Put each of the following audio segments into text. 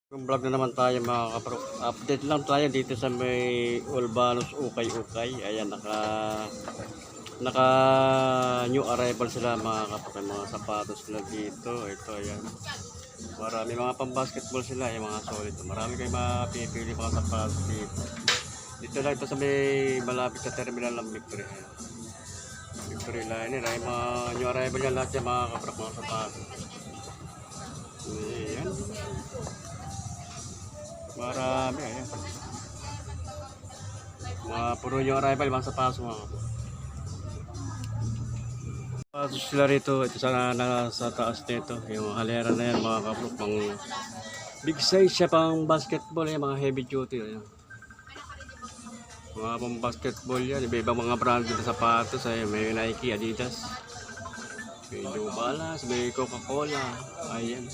Vlog na naman tayo mga kapro. Update lang tayo dito sa may Ulbanos Ukay-Ukay. Ayan, naka new arrival sila mga kapro. Mga sapatos sila dito. Ito, ayan. Marami mga pang-basketball sila, yung mga solid. Marami kayong mapipili mga sapatos dito. Dito lang ito sa may malapit sa terminal ng Victory. Ayan. Victory Liner. Ay mga new arrival yan lahat yung mga kapro, mga sapatos. Ayan. Marami, ayan. Mga puro yung arrival, mga sapatos mga kapro. Sapatos sila rito, ito sa taas nito. Yung halera na yan mga kapro, pang big size siya, pang basketball yan, mga heavy duty. Ayan. Mga pang basketball yan, iba-ibang mga brand dito sapatos. Ayan, may Nike, Adidas, may New Balance, may Coca-Cola. Ayan.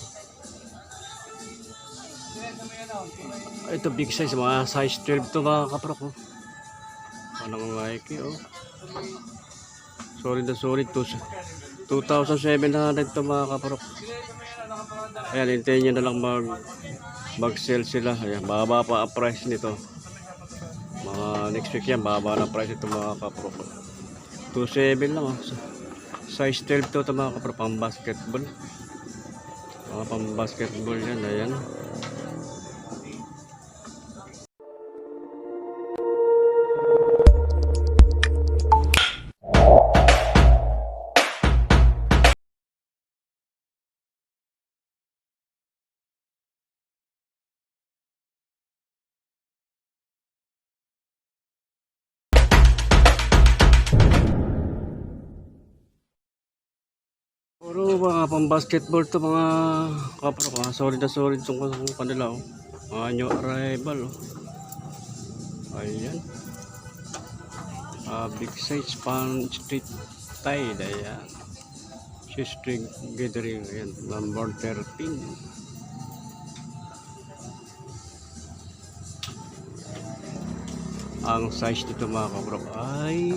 Ito big size, mga size 12 to mga kapro ko. Anong Nike, oh. Solid na solid, 2,700 to mga kapro. Ayan, hintayin nyo na lang mag-sell sila. Ayan, baba pa ang price nito. Mga next week yan, baba na price ito mga kapro. 2,700 lang, oh. Size 12 to mga kapro, pang basketball. Mga pang basketball yan, ayan. Puro mga pang basketball to mga kapro, mga solid na solid itong kanila, oh. Mga new arrival, oh. Ayan. Big size pan street tide, ayan. String gathering, ayan, number 13. Ang size dito mga kapro ay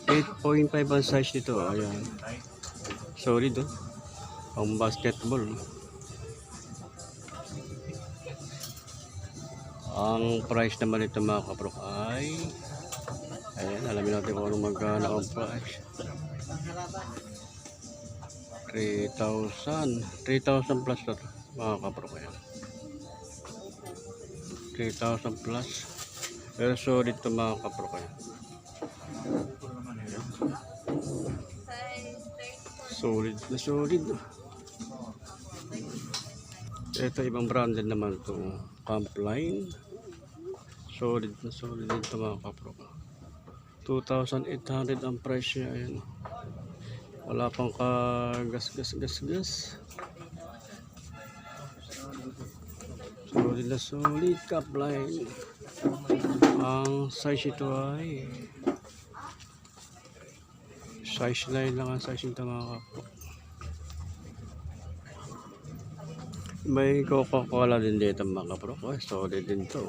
8.5 ang size dito, ayan. Solid, oh. Pang basketball. Ang price naman ito mga kapro ay, ayan, alamin natin kung anong magkano ang price. 3,000 plus to mga kapro, ayan. 3,000 plus. Pero solid ito mga kapro, ayan. Solid na solid. Ito ibang branded naman ito, Campline. Solid na solid ito mga kapro. 2,800 ang price niya, ayan. Wala pang kagas-gas. Solid na solid, Campline. Ang size ito ay size 9 lang ang size nito mga kapro. May Coca-Cola din dito mga kapro. Solid din to.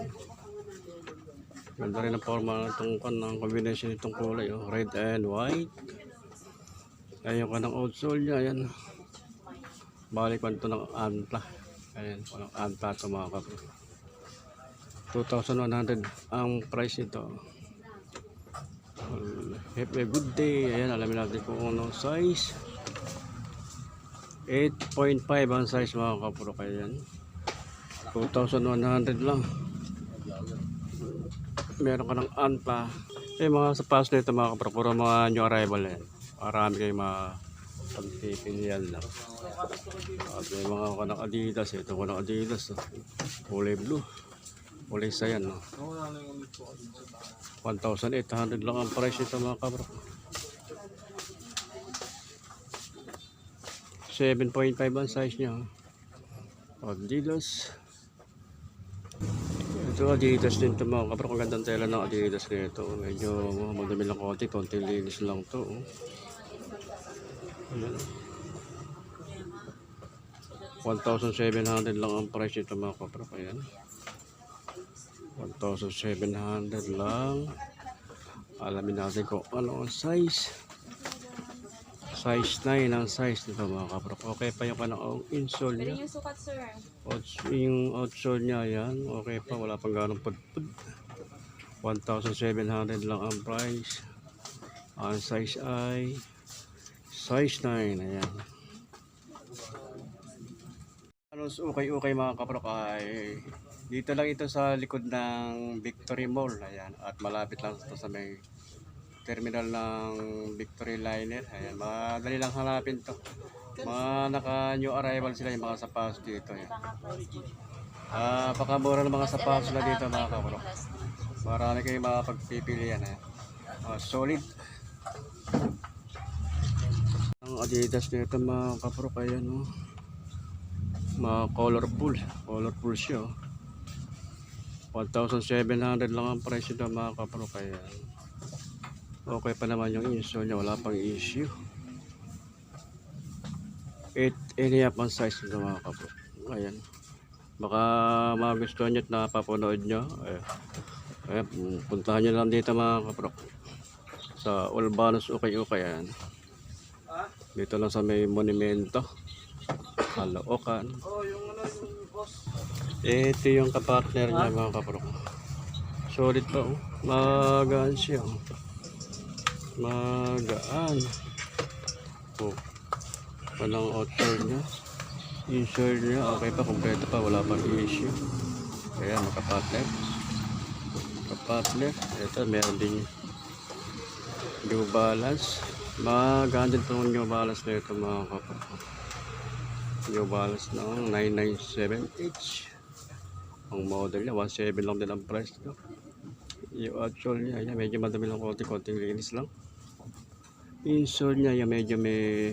Ganda rin ang forma ng combination nitong kulay, oh. Red and white. Ayan yung kanang old soul niya, ayan. Balik ko ito ng Antla. Ayan, ng Antla ito mga kapro. 2,100 ang price nito. Have a good day. Ayan, alamin natin kung ano size. 8.5 ang size mga kapro, kaya yan 2,100 lang. Meron ka ng Antla. Mga sapatos na ito mga kapro, puro mga new arrival yan. Marami kayo pagpipilian lang. At may mga kanang Adidas. Ito kanang Adidas, kulay blue, kulay sayan, no? 1,800 lang ang price nito mga kapro. 7.5 ang size niya. Adidas. Ito Adidas din ito mga kapro. Ang gandang tela ng Adidas nito. Medyo magdami lang konti linis lang to. Ayan. 1,700 lang ang price nito mga kapro. Ayan. 1,700 lang. Alamin natin kung ano ang size. Size 9 ang size nito mga kaprok. Okay pa yung kanang insole Pwede niya. yung sukat, sir. Yung outsole niya yan. Okay pa, wala pang ganong pudpud. 1,700 lang ang price. Ang size ay size 9. Ayan. Ano, okay mga kaprok ay dito lang ito sa likod ng Victory Mall. Ayan. At malapit lang ito sa may terminal ng Victory Liner. Ayan. Madali lang hanapin to. Mga naka new arrival sila yung mga sapatos dito. Ayan. Pakamura ng mga sapatos na dito mga kaprok. Marami kayong makapagpipilian. Solid. Ang Adidas nito mga kaprok. Ayan o. Mga colorful siya. 1,700 lang ang price nito mga kaprok. Ayan. Okay pa naman yung insole niya, wala pang issue. 8.5 ang size nito mga kaprok. Ayan. Baka magustuhan nyo at napapanood nyo. Ayan. Puntahan nyo lang dito mga kaprok. Sa Olbanos Okay. Ayan. Dito lang sa may monumento. Caloocan. Ito yung kapartner niya mga kaprok. Solid pa oh. Magaan siya oh. Magaan. Oh. Walang outsole niya. Insole niya. Okay pa. Kompleto pa. Wala pang issue. Kaya makapartner. Ito meron din New Balance. Magaan din itong New Balance na ito mga kaprok. New Balance ng 997H. Ang model niya 1.7 lang din ang price no? Yung outsole niya yan, medyo madami lang konting linis lang. Insole niya yan, medyo may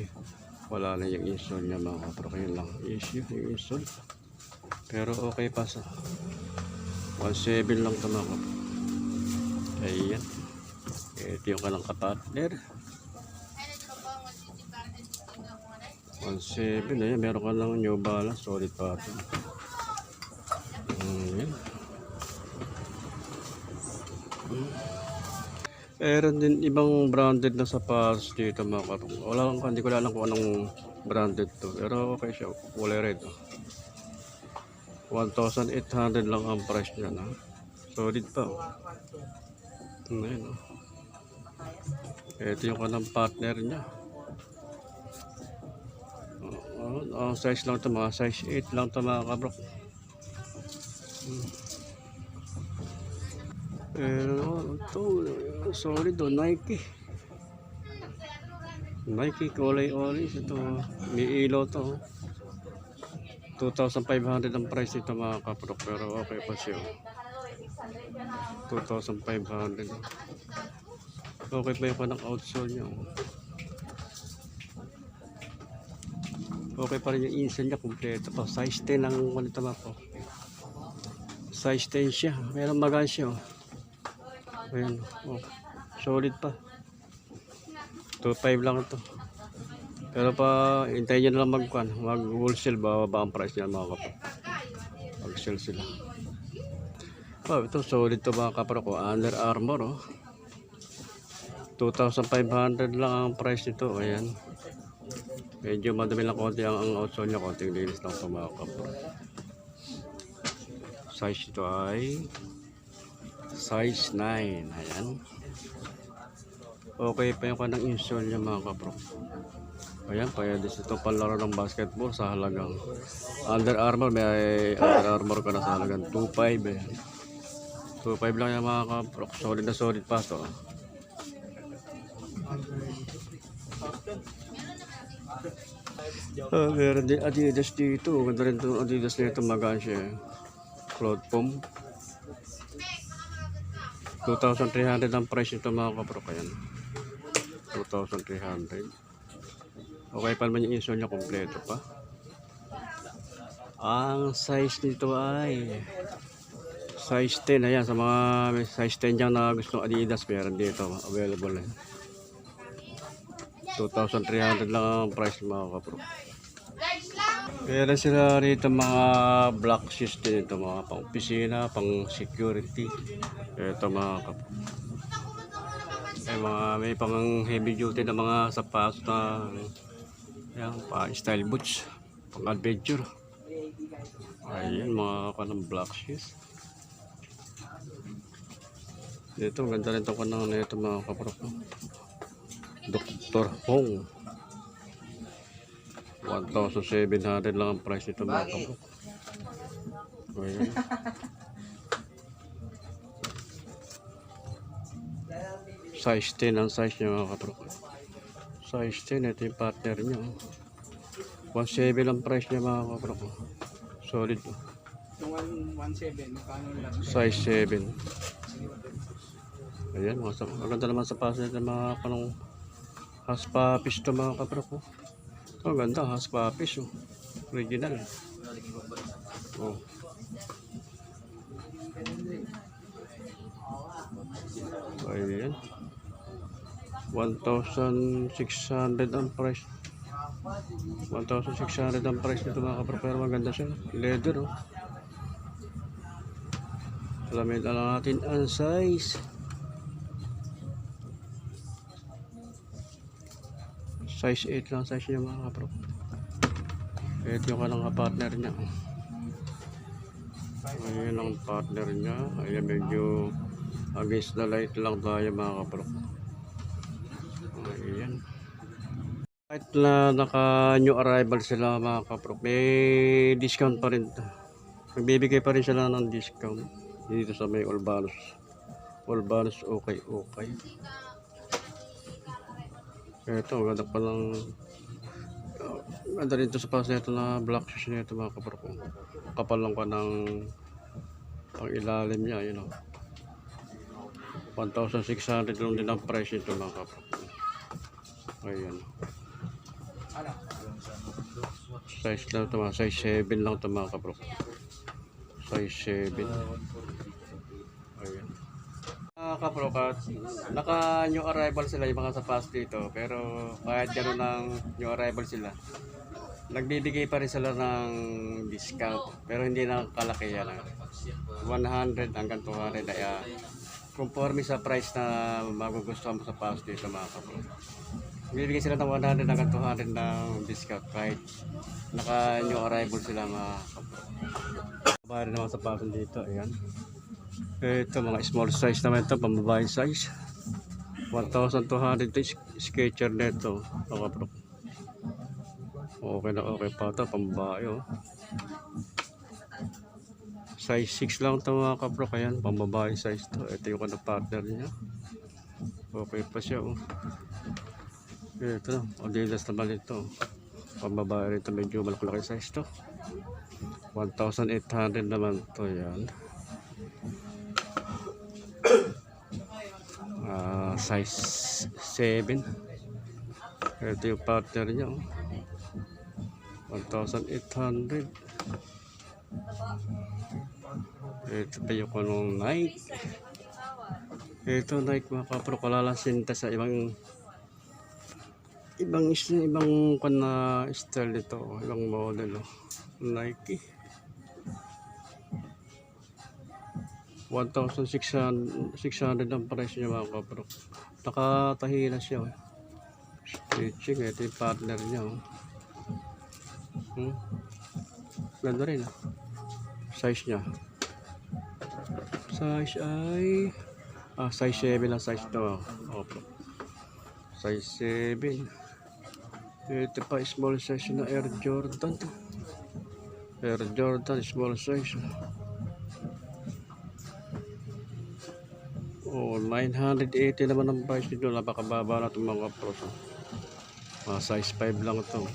wala na yung insole niya mga kaprok. Yun lang issue yung insole, pero okay pa sa 1.7 lang ito mga kaprok. Ayan, ito yung kanang kapartner 1.7. Ayan, meron ka lang New Balance, solid pattern. Ayan. Meron din ibang branded na sapatos dito mga kaprok. Hindi ko alam kung anong branded to, pero okay siya, kulay red oh. 1,800 lang ang price niya na. Solid pa oh. Ayan, oh. Ito yung kanang partner niya. Ang size lang ito, mga size 8 lang ito mga kaprok. Pero ito solid oh. Nike kulay orange ito. May ilaw to 2,500 ang price nito mga kaprok, pero okay pa siya 2,500. Okay pa yung panang outsole niya. Okay pa rin yung insole niya, kompleto pa. Size 10 ang walita ko. Size 10 siya. Meron magaan siya. Ayan. Oh. Solid pa. 2.5 lang ito. Pero pa, hintayin nyo na lang mag-wholesale. Bababa ang price niya mga kapatid. Mag-sell sila. Oh, ito solid to mga kapatid ko. Under Armour oh. 2,500 lang ang price nito. Ayan. Medyo madami lang konti ang outsole niya. Konting linis lang ito mga kapatid. Size ito ay size 9. Ayan. Okay pa yung kanang insole niya mga kapro. Ayan, pwede ito palaro ng basketball sa halagang Under Armour. May Under Armour ka na sa halagang 2.5 eh. 2.5 lang yung mga kapro. Solid na solid pa ito. Meron din Adidas dito. Ganda rin itong Adidas nito, magaan siya. Cloud foam. 2,300 ang price nito mga kapro. Ayan. 2,300. Okay pa naman yung insole niya, kompleto pa. Ang size nito ay size 10. Ayan, sa mga may size 10 dyan na gusto Adidas, meron dito available. 2,300 lang ang price mga kapro. Meron sila rito mga black shoes dito, mga pang opisina, pang security. Ito mga kapro. May pang heavy duty na mga sapatos na yan, pa style boots, pang adventure. Ayan, mga kanang black shoes. Dito, ganda rin ito kanang nito mga kaprok. Dr. Hong. 1,700 lang ang price nito mga kaprok. Ayan. Size 10 ang size niya mga kaprok. Size 10, ito yung partner niya. 1,700 ang price niya mga kaprok. Solid. Yung 1.7, magkano lang? Size 7. Ayan, maganda naman sa paso nito mga kanong haspa fish to mga kaprok. Oh, ganda, haspa fish. Original. Oh. Ayan. 1,600 ang price. 1,600 ang price nito mga kaprok. Pero maganda siya. Leather, oh. Alamin lang natin ang size. Size 8 lang size niya mga kaprok. Ito yung kanang partner niya. Ayan ang partner niya. Ayan, medyo against the light lang tayo mga kaprok. Ayan. Kahit na naka new arrival sila mga kaprok, may discount pa rin. Nagbibigay pa rin sila ng discount dito sa may Olbanos. Olbanos okay. Ito, ganda pa lang. Ganda rin ito sa pass nito na black shoes nito mga kaprok. Kapal lang pa ng pang ilalim niya, you know. 1,600 lang din ang price nito mga kaprok. Ayan. Size lang ito mga, size 7 lang ito mga kaprok. Size 7. Ayan. Kaprok, naka new arrival sila yung mga sapatos dito, pero kahit gano'n ng new arrival sila, nagbibigay pa rin sila ng discount, pero hindi na kalaki yan. 100 hanggang 200 ay conforme sa price na magugustuhan mo sa sapatos dito mga kaprok. Bibigyan sila ng 100 hanggang 200 ng discount kahit naka new arrival sila mga kaprok. Bahay naman sa sapatos dito, ayan. Ito mga small size naman ito, pambabae size. 1,200 Skechers nito mga kaprok. Okay na okay pa ito, pambabae oh. Size 6 lang ito mga kaprok, ayan, pambabae size to. Ito yung partner niya. Okay pa siya oh. Ito na, Adidas naman ito. Pambabae rin ito, medyo malaki size to. 1,800 naman to, yan. Size 7. Ito yung partner niya oh. 1,800. Ito pa yung kanong Nike. Ito Nike mga kaprok, kalalasinta sa ibang na style nito, ibang model oh. Nike 1,600 ang price niya mga kaprok. Nakatahi na siya oh. Stitching, ito yung partner niya oh. Ganda rin oh. Size niya, size ay size 7 lang size ito oh. Size 7. Ito pa small size na Air Jordan. Air Jordan small size. Oh, 980 naman ang price nito. Napakababa na itong mga pros. Size 5 lang ito.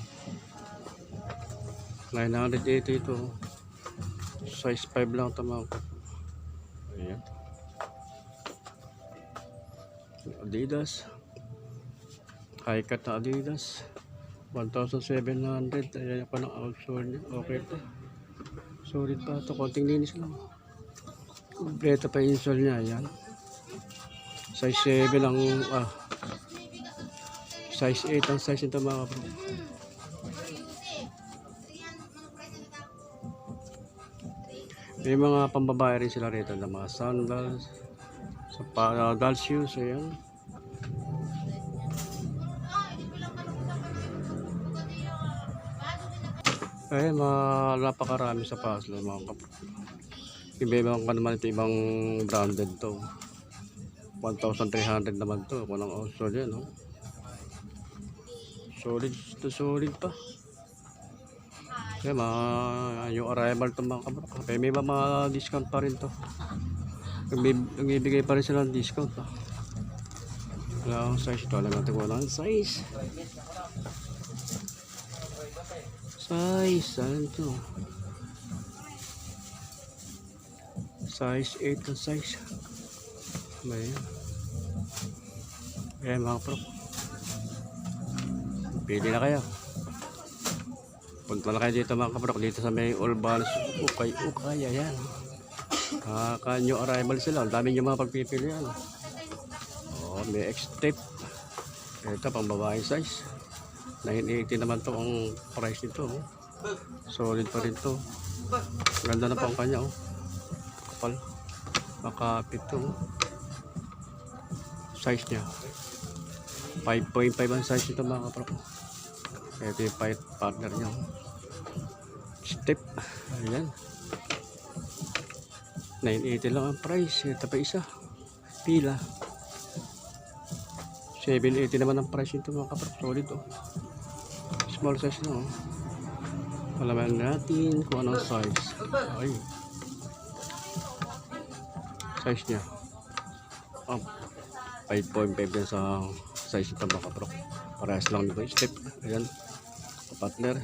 980 ito. Size 5 lang ito mga pros. Ayan. Adidas. High cut na Adidas. 1,700. Ayan pa ng outsole niya. Okay pa. Solid pa ito. Konting linis lang. Kompleto pa yung insole niya. Ayan. Size 7 lang. Size 8 ang size nito mga bro. May mga pambabae rin sila rito na mga sandals. Sandal shoes. Ayan. Eh, napakarami sa puzzle mga kapro. Iba-ibang ka naman ito, ibang branded to. 1,300 naman to. Walang Australia, no? Solid to solid pa. Kaya yung arrival to mga kapro. Kaya may mga discount pa rin to. Nagbibigay pa rin sila ng discount. Wala akong size ito. Alam natin kung walang size. Size, saan ito? Size 8 ang size. Ayan. Ayan mga pro. Pili na kayo. Punta na kayo dito mga kapro. Dito sa may Olbanos Ukay. Ayan. New arrival sila. Ang dami nyo mga pagpipilian. Oh, may X-tape. Ito pang babae size. 980 naman to ang price nito. Oh. Solid pa rin to. Ganda na pa ang kanya. Oh. Kapal. Makapit to. Oh. Size niya. 5.5 ang size nito mga kapro. Ito yung partner niya. Oh. Step. Ayan. 980 lang ang price. Ito pa isa. Pila. 780 naman ang price nito mga kapro. Solid oh. Small size na oh. Malaman natin kung anong size. Ay. Size niya. Oh, 5.5 din sa size nito mga kapro. Parehas lang nito. Step. Ayan. Partner.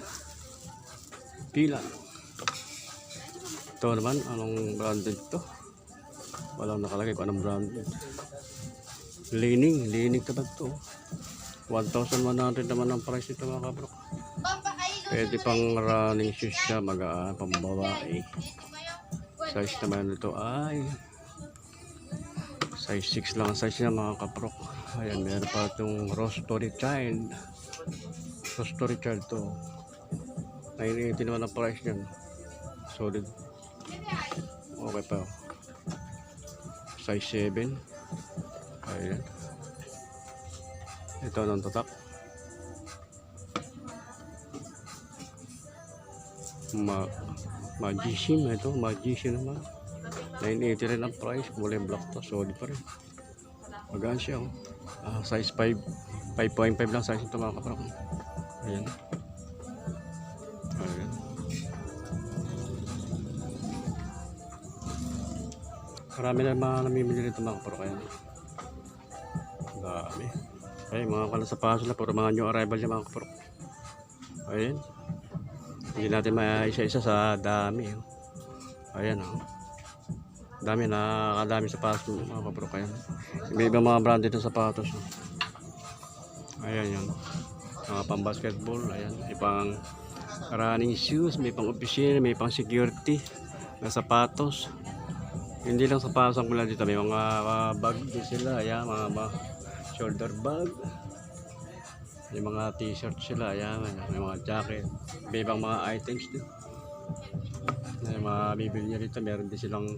Pila. Ito naman, anong branded to? Walang nakalagay kung anong branded. Leaning ito ba ito? 1,100 naman ang price nito mga kabro. Pwede pang running shoes siya, magaan, pambabae. Size naman ito ay size 6 lang ang size niya mga kabro. Ayan, meron pa itong Rostory Child. Rostory Child to. 980 naman ang price niyan. Solid. Okay pa. Size 7. Ayan. Ito ng tatak. Magician ito. Magician naman. 980 rin ang price. Kulay black to. Solid pa rin. Magaan siya. Size 5. 5.5 lang size ito mga kapro. Ayan. Ayan. Marami na mga namimili nito mga kapro. Kaya dami. Ay, mga kalasapaso na. Puro mga new arrival niya mga kapro. Ayan. Hindi natin maisa-isa sa dami. Ayan oh. Dami, nakakadami sapatos mga kapro. Kaya may ibang mga branded na sapatos. Ayan yan. Mga pang basketball. Ayan. May pang running shoes. May pang opisina. May pang security na sapatos. Hindi lang sapatos ang mula dito. May mga bag din sila. Ayan. Mga shoulder bag. May mga t-shirt sila. Ayan. May mga jacket. May ibang mga items din. May mga bibili niya dito. Meron din silang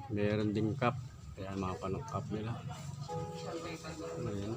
meron ding cup. Ayan. Mga panang cup nila. Ayan.